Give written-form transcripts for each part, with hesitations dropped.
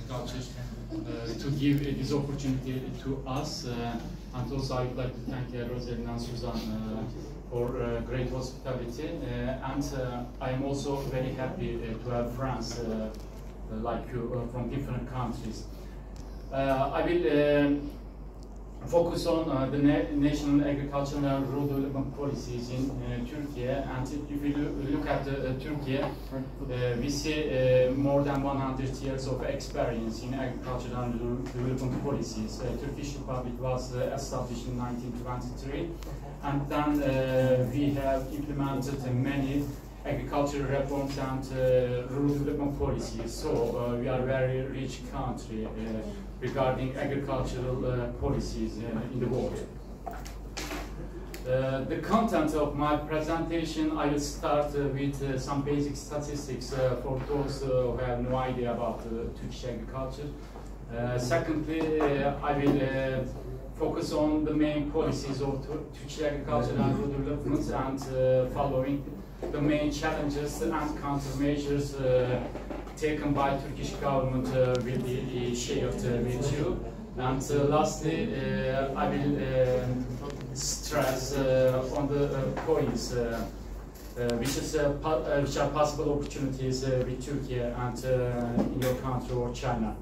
Agriculture to give this opportunity to us. And also I would like to thank Roselyn and Suzanne for great hospitality. And I am also very happy to have friends like you from different countries. I will focus on the national agricultural and rural development policies in Turkey. And if we look at Turkey, we see more than 100 years of experience in agriculture and rural development policies. Turkish Republic was established in 1923, and then we have implemented many agricultural reforms and rural development policies. So we are a very rich country regarding agricultural policies in the world. The content of my presentation, I will start with some basic statistics for those who have no idea about Turkish agriculture. Secondly, I will focus on the main policies of Turkish agriculture and rural development, and following the main challenges and countermeasures taken by Turkish government will be shared with you. And lastly, I will stress on the points which are possible opportunities with Turkey and in your country or China.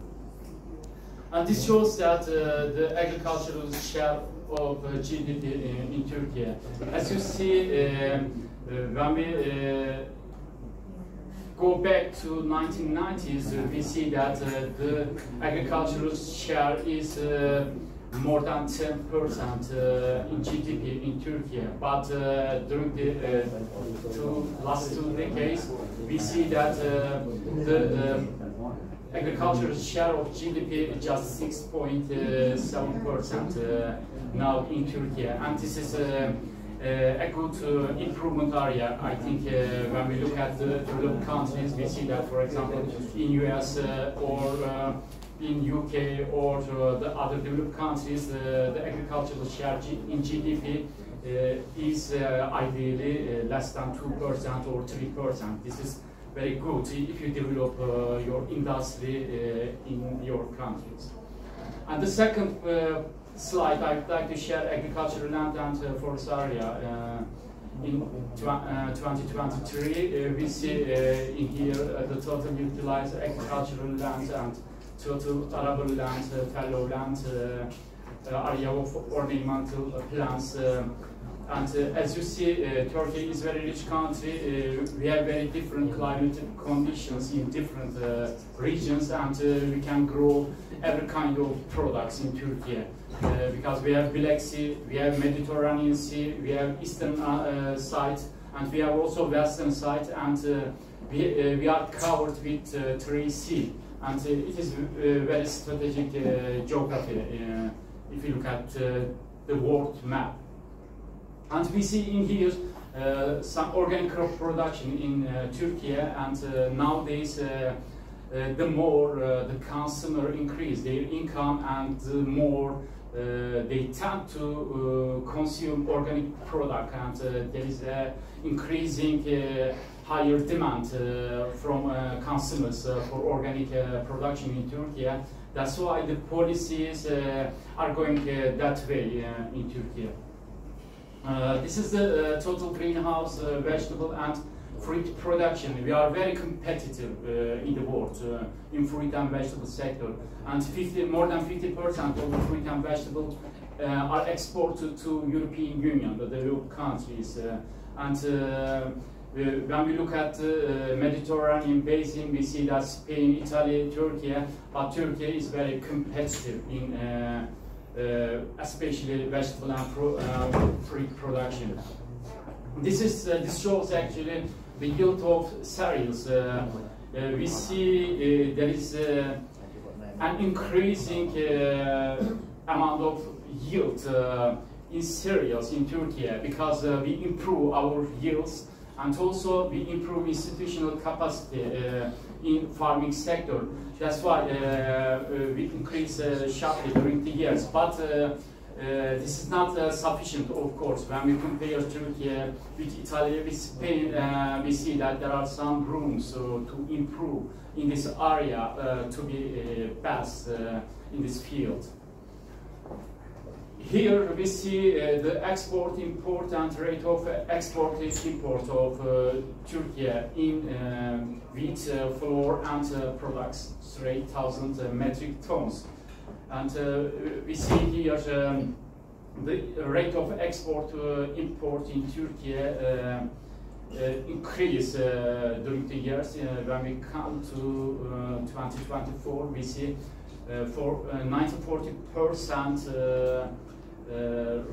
And this shows that the agricultural share of GDP in Turkey. As you see, when we go back to 1990s, we see that the agricultural share is more than 10% in GDP in Turkey. But during the last two decades, we see that the agricultural share of GDP is just 6.7% now in Turkey, and this is a good improvement area. I think when we look at the developed countries, we see that, for example, in US or in UK or the other developed countries, the agricultural share in GDP is ideally less than 2% or 3%. This is very good if you develop your industry in your countries. And the second slide, I'd like to share agricultural land and forest area. In 2023, we see in here the total utilized agricultural land and total arable land, fallow land, area of ornamental plants. And as you see, Turkey is a very rich country. We have very different climatic conditions in different regions, and we can grow every kind of products in Turkey. Because we have Black Sea, we have Mediterranean Sea, we have eastern side, and we have also western side, and we are covered with 3 seas. And it is a very strategic geography if you look at the world map. And we see in here some organic crop production in Turkey, and nowadays the more the consumer increase their income, and the more they tend to consume organic product, and there is increasing higher demand from consumers for organic production in Turkey. That's why the policies are going that way in Turkey. This is the total greenhouse vegetable and fruit production. We are very competitive in the world in fruit and vegetable sector, and more than 50% of the fruit and vegetables are exported to European Union, the developed countries. And when we look at the Mediterranean basin, we see that Spain, Italy, Turkey, but Turkey is very competitive in especially vegetable and fruit production. This shows actually the yield of cereals. We see there is an increasing amount of yield in cereals in Turkey, because we improve our yields, and also we improve institutional capacity in farming sector. That's why we increase sharply during the years. But this is not sufficient, of course. When we compare Turkey with Italy, with Spain, we see that there are some rooms to improve in this area to be best in this field. Here we see the export-import and rate of export-import of Turkey in wheat, flour and products, 3,000 metric tons. And we see here the rate of export-import in Turkey increase during the years. When we come to 2024, we see for 90–40%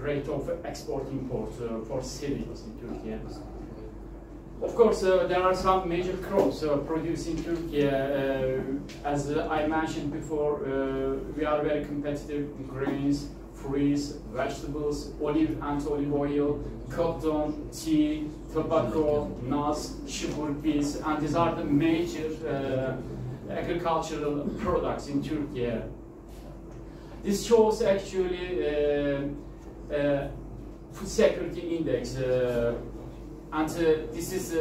rate of export-import for cereals in Turkey. Of course, there are some major crops produced in Turkey. As I mentioned before, we are very competitive in grains, fruits, vegetables, olive and olive oil, cotton, tea, tobacco, nuts, sugar beets, and these are the major agricultural products in Turkey. This shows actually food security index, and this is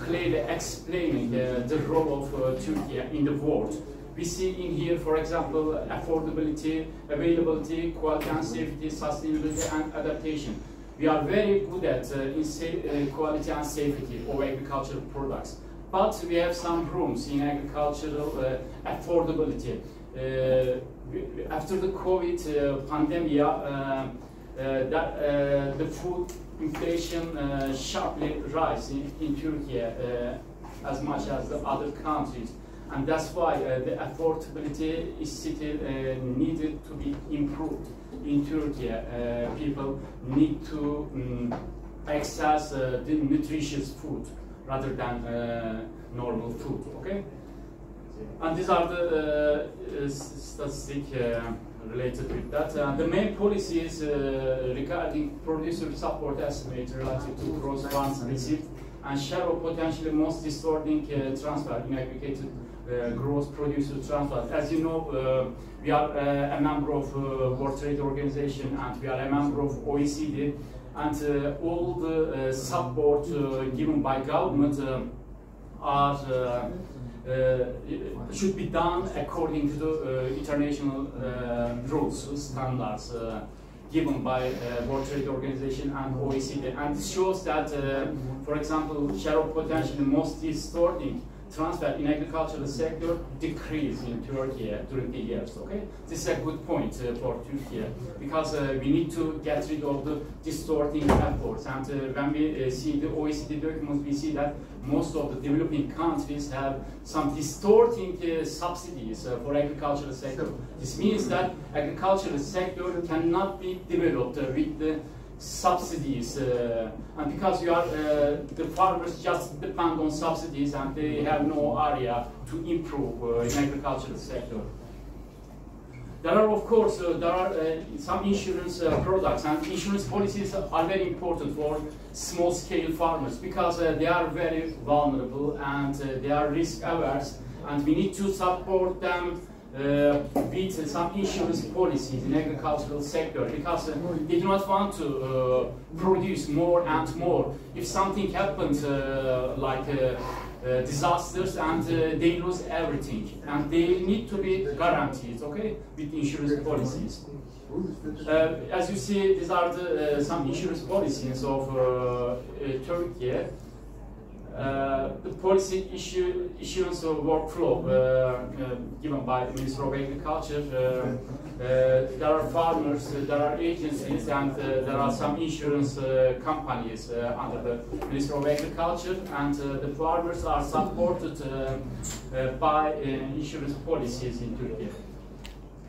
clearly explaining the role of Turkey in the world. We see in here, for example, affordability, availability, quality and safety, sustainability and adaptation. We are very good at quality and safety of agricultural products, but we have some rooms in agricultural affordability. After the COVID pandemic, the food inflation sharply rise in Turkey as much as the other countries, and that's why the affordability is still needed to be improved in Turkey. People need to access the nutritious food rather than normal food. Okay. And these are the statistics related with that. The main policies regarding producer support estimate relative to gross funds received and share of potentially most distorting transfer in aggregated gross producer transfer. As you know, we are a member of World Trade Organization and we are a member of OECD, and all the support given by government are should be done according to the international rules, standards given by World Trade Organization and OECD. And this shows that, for example, share of potentially most distorting transfer in agricultural sector decreased in Turkey during the years. Okay, this is a good point for Turkey because we need to get rid of the distorting efforts. And when we see the OECD documents, we see that most of the developing countries have some distorting subsidies for agricultural sector. This means that agricultural sector cannot be developed with the subsidies, and because you are the farmers just depend on subsidies and they have no area to improve in agricultural sector. There are, of course, some insurance products, and insurance policies are very important for small-scale farmers because they are very vulnerable and they are risk-averse, and we need to support them with some insurance policies in agricultural sector because they do not want to produce more and more. If something happens like disasters and they lose everything, and they need to be guaranteed, okay, with insurance policies. As you see, these are some insurance policies of Turkey. The policy issuance workflow given by the Minister of Agriculture. There are farmers, there are agencies, and there are some insurance companies under the Minister of Agriculture, and the farmers are supported by insurance policies in Turkey.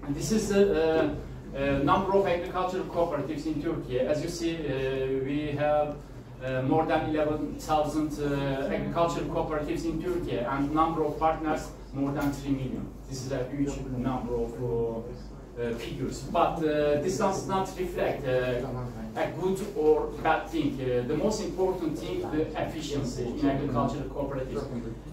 And this is the number of agricultural cooperatives in Turkey. As you see, we have more than 11,000 agricultural cooperatives in Turkey, and number of partners more than 3 million. This is a huge number of figures, but this does not reflect a good or bad thing. The most important thing, the efficiency in agricultural cooperatives.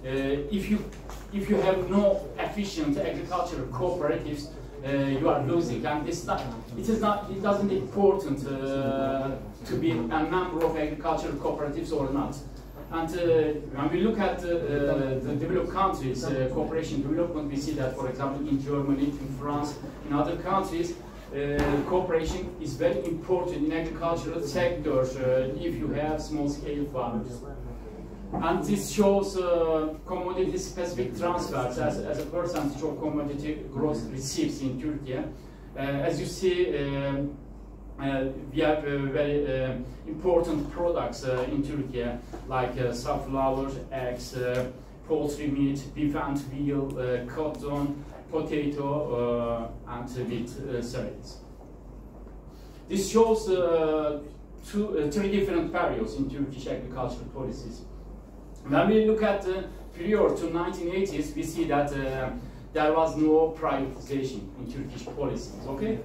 If you have no efficient agricultural cooperatives, you are losing. And it doesn't important to be a member of agricultural cooperatives or not. And when we look at the developed countries, cooperation development, we see that, for example, in Germany, in France, in other countries, cooperation is very important in agricultural sectors if you have small-scale farmers. And this shows commodity-specific transfers as a percentage of commodity gross receipts in Turkey. As you see, we have very important products in Turkey, like sunflower, eggs, poultry meat, beef and veal, cotton, potato, and wheat cereals. This shows three different periods in Turkish agricultural policies. When we look at the period to 1980s, we see that there was no privatization in Turkish policies. Okay,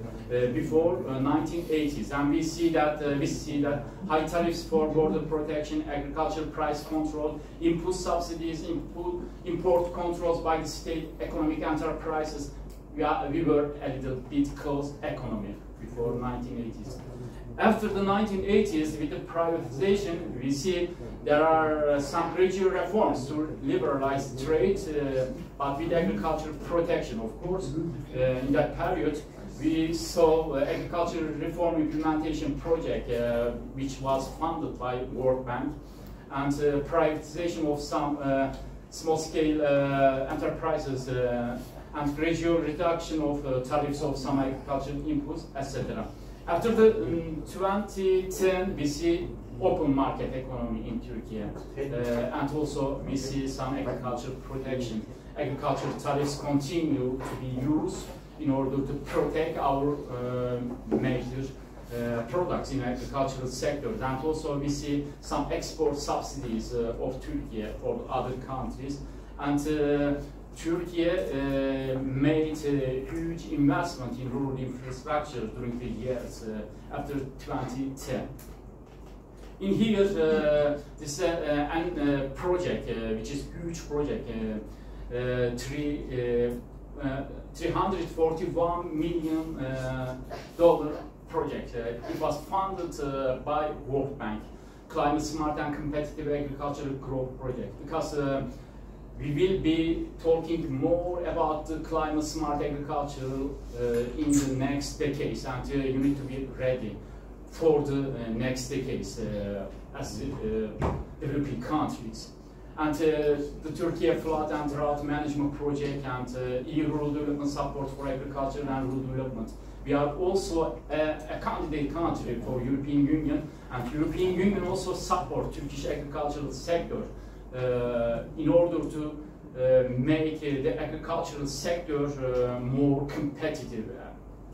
before 1980s, and we see that high tariffs for border protection, agricultural price control, input subsidies, import controls by the state economic enterprises. We were a little bit closed economy before 1980s. After the 1980s, with the privatization, we see there are some gradual reforms to liberalize trade, but with agricultural protection, of course. In that period, we saw agricultural reform implementation project, which was funded by World Bank, and privatization of some small-scale enterprises, and gradual reduction of tariffs of some agricultural inputs, etc. After the 2010, we see open market economy in Turkey, and also we see some agricultural protection. Agricultural tariffs continue to be used in order to protect our major products in agricultural sectors, and also we see some export subsidies of Turkey for other countries. And Turkey made a huge investment in rural infrastructure during the years after 2010. In here, this is a project, which is a huge project, $341 million project. It was funded by World Bank, Climate Smart and Competitive Agricultural Growth Project, because we will be talking more about the climate smart agriculture in the next decades, and you need to be ready for the next decades as developing countries. And the Turkey Flood and Drought Management Project and EU Rural Development Support for Agriculture and Rural Development. We are also a candidate country for European Union, and European Union also support Turkish agricultural sector in order to make the agricultural sector more competitive,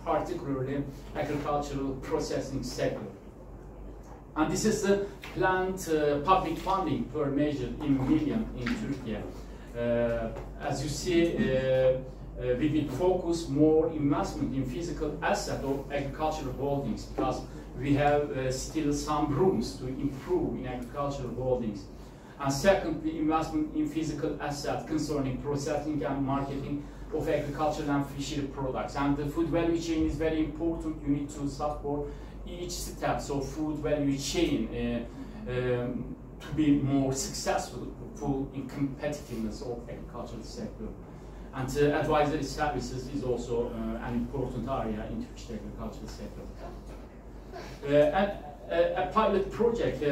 particularly agricultural processing sector. And this is the planned public funding per measure in million in Turkey. As you see, we will focus more investment in physical asset of agricultural holdings, because we have still some rooms to improve in agricultural holdings. And secondly, investment in physical assets concerning processing and marketing of agricultural and fishery products. And the food value chain is very important. You need to support each step of food value chain to be more successful in competitiveness of agricultural sector. And advisory services is also an important area in Turkish agricultural sector. A pilot project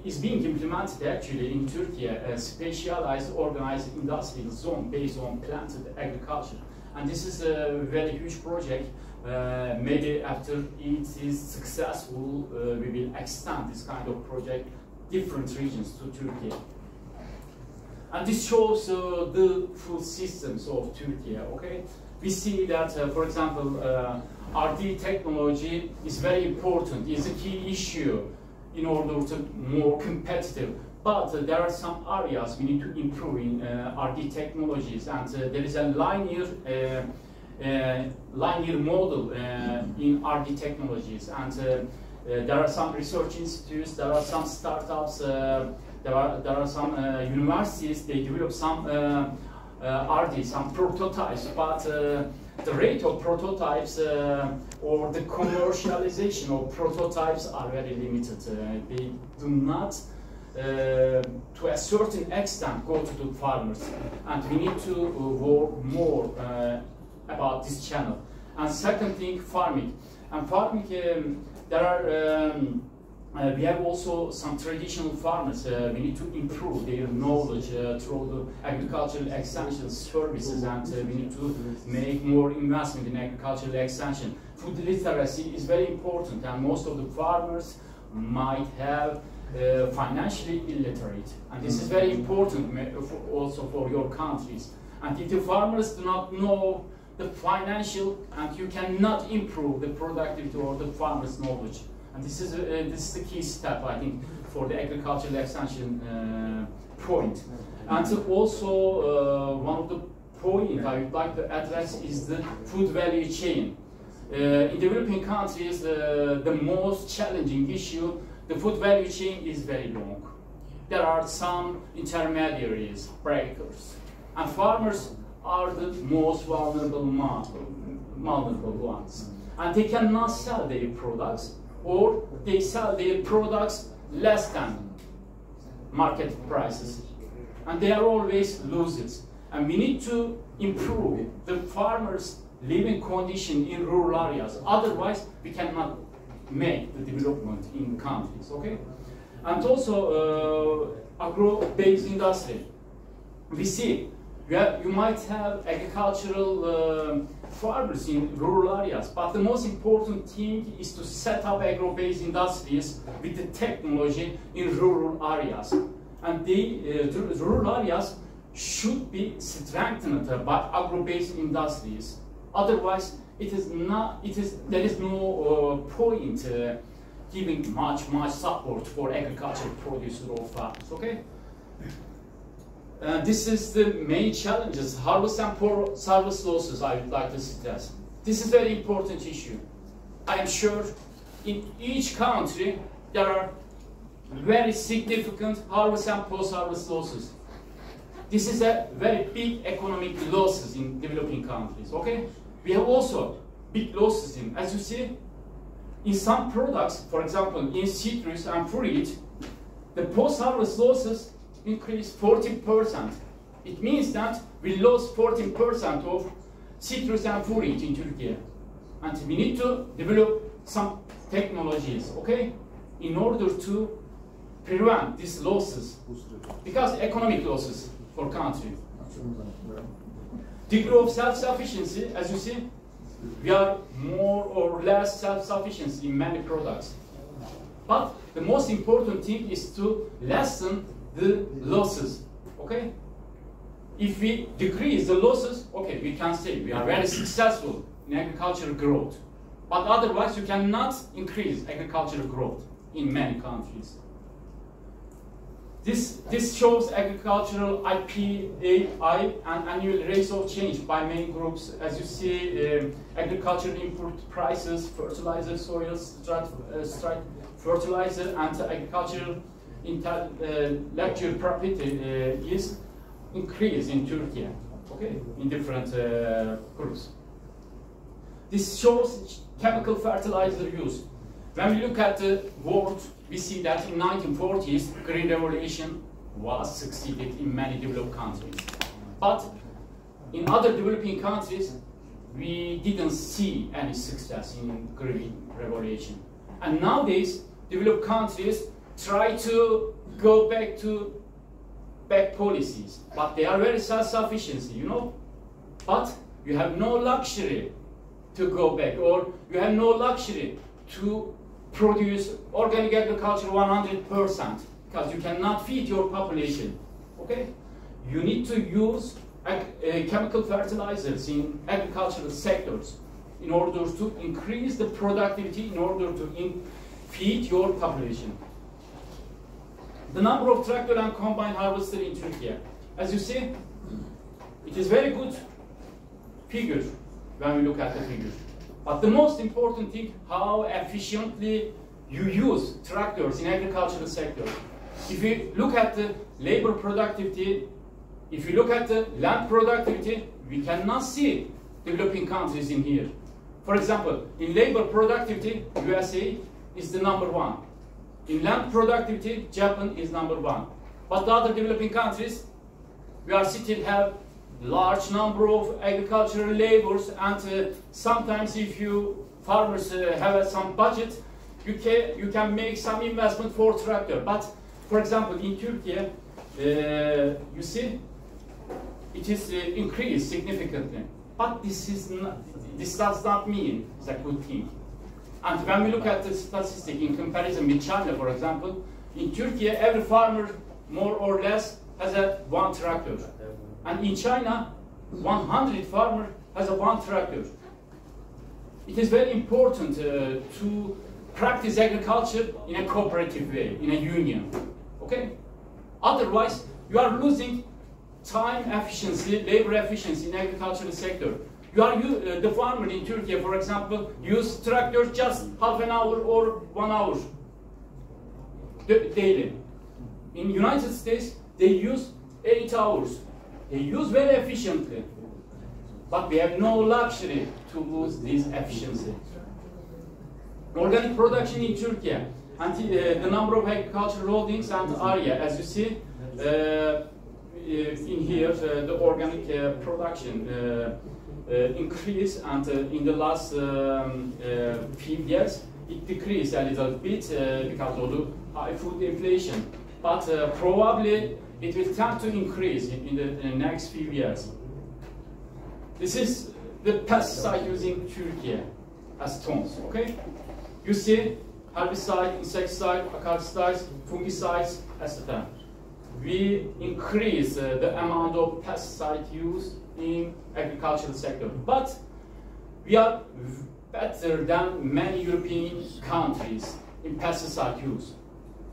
is being implemented actually in Turkey, a specialized organized industrial zone based on planted agriculture. And this is a very huge project. Maybe after it is successful, we will extend this kind of project different regions to Turkey. And this shows the food systems of Turkey. Okay, we see that, for example, R&D technology is very important. It's a key issue in order to more competitive. But there are some areas we need to improve in R&D technologies, and there is a linear model in R&D technologies, and there are some research institutes, there are some startups, there are some universities. They develop some RD, some prototypes, but the rate of prototypes or the commercialization of prototypes are very limited. They do not, to a certain extent, go to the farmers, and we need to work more about this channel. And second thing, farming. And farming, there are we have also some traditional farmers. We need to improve their knowledge through the agricultural extension services, and we need to make more investment in agricultural extension. Food literacy is very important, and most of the farmers might have financially illiterate, and this is very important also for your countries. And if the farmers do not know the financial, and you cannot improve the productivity or the farmers' knowledge. And this is the key step, I think, for the agricultural extension point. And also, one of the points I would like to address is the food value chain. In developing countries, the most challenging issue, the food value chain is very long. There are some intermediaries, breakers, and farmers are the most vulnerable ones. And they cannot sell their products, or they sell their products less than market prices. And they are always losers. And we need to improve the farmers' living condition in rural areas. Otherwise, we cannot make the development in countries, okay? And also, agro-based industry. We see, you might have agricultural farmers in rural areas, but the most important thing is to set up agro-based industries with the technology in rural areas. And the rural areas should be strengthened by agro-based industries. Otherwise, there is no point giving much support for agricultural produce or farms, okay? This is the main challenges, harvest and post-harvest losses I would like to stress. This is a very important issue. I am sure in each country there are very significant harvest and post-harvest losses. This is a very big economic losses in developing countries, okay? We have also big losses in, as you see, in some products, for example, in citrus and fruit, the post-harvest losses increased 14%. It means that we lost 14% of citrus and fruit in Turkey. And we need to develop some technologies, okay, in order to prevent these losses, because economic losses for country. Degree of self-sufficiency, as you see, we are more or less self-sufficient in many products. But the most important thing is to lessen the losses, okay? If we decrease the losses, okay, we can say we are very successful in agricultural growth. But otherwise, you cannot increase agricultural growth in many countries. This shows agricultural IPAI and annual rates of change by main groups. As you see, agricultural input prices, fertilizer, soils, fertilizer, and agricultural intellectual property is increased in Turkey, okay, in different groups. This shows chemical fertilizer use. When we look at the world, we see that in 1940s, Green Revolution was succeeded in many developed countries. But in other developing countries, we didn't see any success in Green Revolution. And nowadays, developed countries try to go back to back policies, but they are very self-sufficient, you know. But you have no luxury to go back, or you have no luxury to produce organic agriculture 100%, because you cannot feed your population, okay? You need to use chemical fertilizers in agricultural sectors in order to increase the productivity, in order to feed your population. The number of tractor and combine harvesters in Turkey. As you see, it is very good figure when we look at the figure. But the most important thing, how efficiently you use tractors in agricultural sector. If you look at the labor productivity If you look at the land productivity, we cannot see developing countries in here. For example, in labor productivity, USA is the #1. In land productivity, Japan is #1. But the other developing countries, we are still have large number of agricultural laborers, and sometimes if you farmers have some budget, you can make some investment for tractor. But for example, in Turkey, you see, it is increased significantly. But this does not mean it's a good thing. And when we look at the statistic in comparison with China, for example, in Turkey, every farmer more or less has one tractor. And in China, 100 farmer has one tractor. It is very important to practice agriculture in a cooperative way, in a union. Okay? Otherwise, you are losing time efficiency, labor efficiency in agricultural sector. You are the farmer in Turkey, for example, use tractor just half an hour or 1 hour daily. In United States, they use 8 hours. They use very efficiently. But we have no luxury to lose this efficiency. Organic production in Turkey, and the number of agricultural holdings and area, as you see, in here, the organic production increased, and in the last few years, it decreased a little bit because of the high food inflation. But probably it will tend to increase in the next few years. This is the pesticide using Turkey as tons, okay? You see herbicide, insecticide, acaricides, fungicides, etc. We increase the amount of pesticide used in agricultural sector, but we are better than many European countries in pesticide use,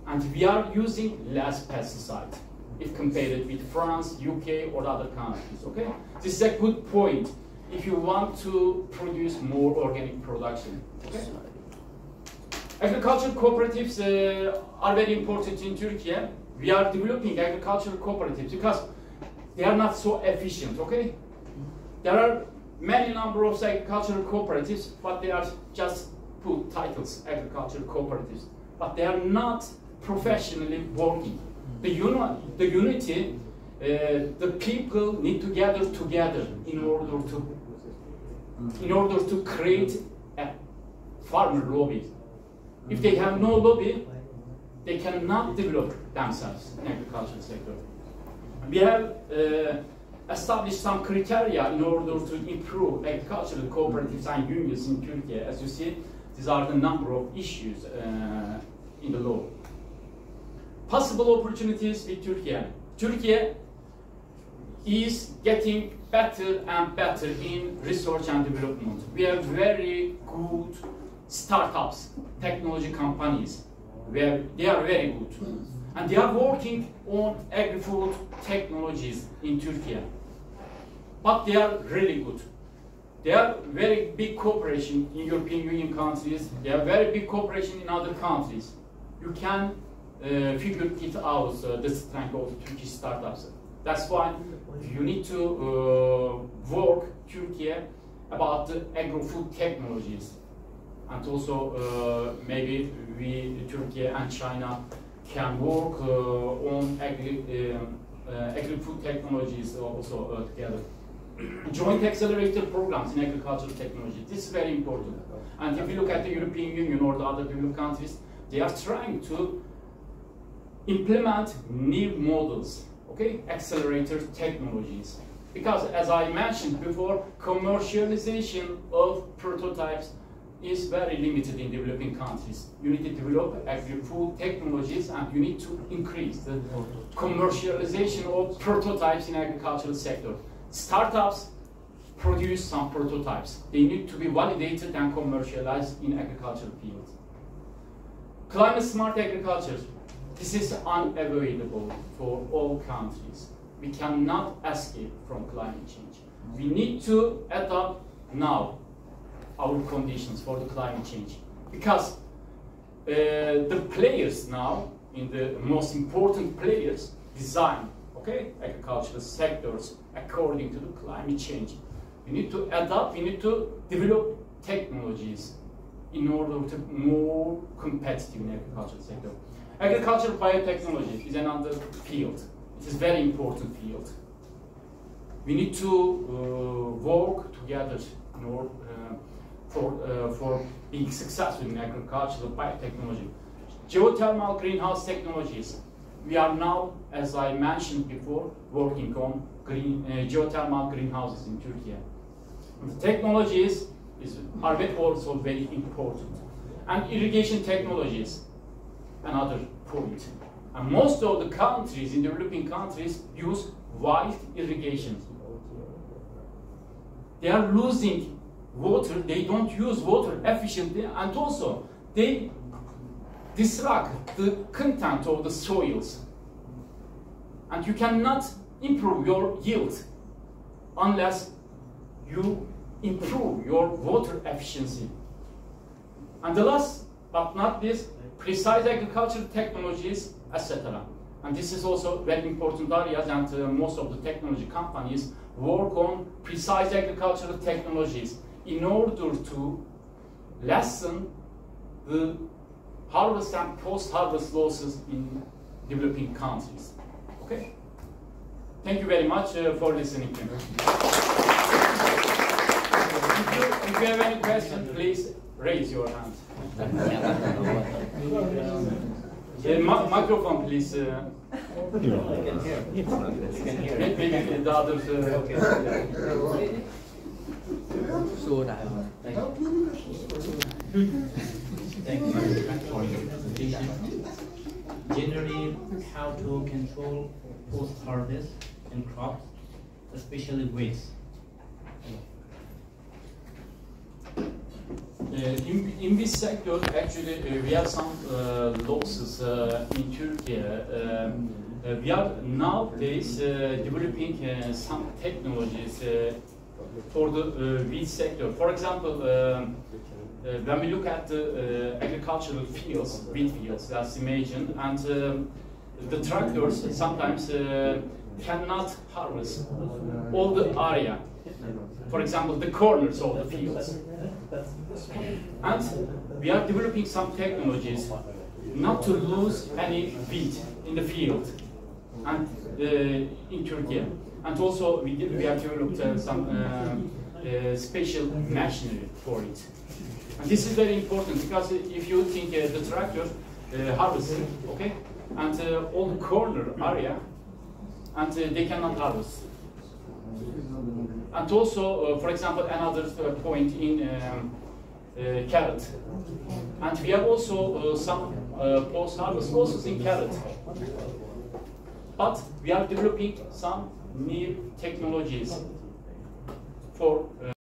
and we are using less pesticide if compared with France, UK, or other countries. Okay, this is a good point if you want to produce more organic production. Okay? Agricultural cooperatives are very important in Turkey. We are developing agricultural cooperatives because they are not so efficient, okay? There are many number of agricultural cooperatives, but they are just put titles, agricultural cooperatives, but they are not professionally working. The unity, the people need to gather together in order to create a farmer lobby. If they have no lobby, they cannot develop themselves in the agricultural sector. We have established some criteria in order to improve agricultural cooperatives and unions in Turkey. As you see, these are the number of issues in the law. Possible opportunities with Turkey. Turkey is getting better and better in research and development. We have very good startups, technology companies, where they are very good. And they are working on agri-food technologies in Turkey. But they are really good. They are very big cooperation in European Union countries. They are very big cooperation in other countries. You can figure it out, the strength of Turkish startups. That's why you need to work Turkey about the agri-food technologies. And also maybe Turkey and China can work on agri-food technologies also together. Joint accelerator programs in agricultural technology. This is very important. And if you look at the European Union or the other developed countries, they are trying to implement new models, okay, accelerator technologies. Because as I mentioned before, commercialization of prototypes is very limited in developing countries. You need to develop agri-food technologies, and you need to increase the commercialization of prototypes in agricultural sector. Startups produce some prototypes. They need to be validated and commercialized in agricultural fields. Climate smart agriculture. This is unavoidable for all countries. We cannot escape from climate change. We need to adapt now our conditions for the climate change, because the players now, in the most important players, design, okay, agricultural sectors according to the climate change. We need to adapt, we need to develop technologies in order to be more competitive in the agricultural sector. Agricultural biotechnology is another field. It is a very important field. We need to work together in order for being successful in agricultural biotechnology. Geothermal greenhouse technologies. We are now, as I mentioned before, working on geothermal greenhouses in Turkey. The technologies are also very important. And irrigation technologies, another point. And most of the countries, in developing countries, use wide irrigation. They are losing water, they don't use water efficiently, and also they disrupt the content of the soils. And you cannot improve your yield unless you improve your water efficiency. And the last but not least, precise agricultural technologies, etc. And this is also very important areas, and most of the technology companies work on precise agricultural technologies in order to lessen the harvest and post-harvest losses in developing countries. Okay? Thank you very much for listening to me. If you have any question, please raise your hand. Microphone, please. Maybe the others. Thank you for your presentation. Generally, how to control post-harvest in crops, especially weeds. In this sector, actually, we have some losses in Turkey. We are nowadays developing some technologies for the wheat sector. For example, when we look at the agricultural fields, wheat fields, as imagined, and the tractors sometimes cannot harvest all the area. For example, the corners of the fields. And we are developing some technologies not to lose any wheat in the field and in Turkey. And also we have developed some special machinery for it. And this is very important because if you think the tractor harvesting, okay, and all the corner area, and they cannot harvest. And also, for example, another point in carrot. And we have also some post-harvest losses in carrot. But we are developing some new technologies for